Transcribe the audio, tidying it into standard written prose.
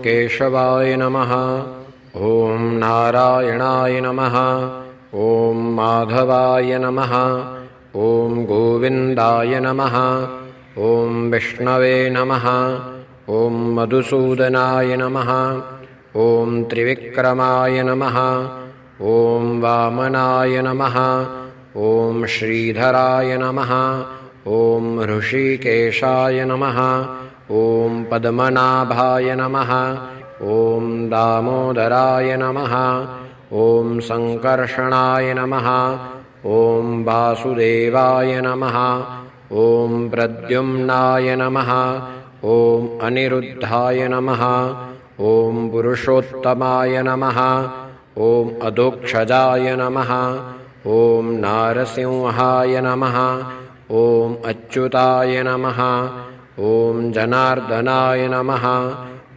केशवाय नमः। ॐ नारायणाय नमः। ॐ माधवाय नमः। ॐ गोविन्दाय नमः। ॐ विष्णवे नमः। ॐ मधुसूदनाय नमः। ॐ त्रिविक्रमाय नमः। ॐ वामनाय नमः। ॐ श्रीधराय नमः। ॐ ऋषिकेशाय नमः। ॐ पद्मनाभाय नमः। ॐ दामोदराय नमः। ॐ सङ्कर्षणाय नमः। ॐ वासुदेवाय नमः। ॐ प्रद्युम्नाय नमः। ॐ अनिरुद्धाय नमः। ॐ पुरुषोत्तमाय नमः। ॐ अधोक्षजाय नमः। ॐ नारसिंहाय नमः। ॐ अच्युताय नमः। ॐ जनार्दनाय नमः।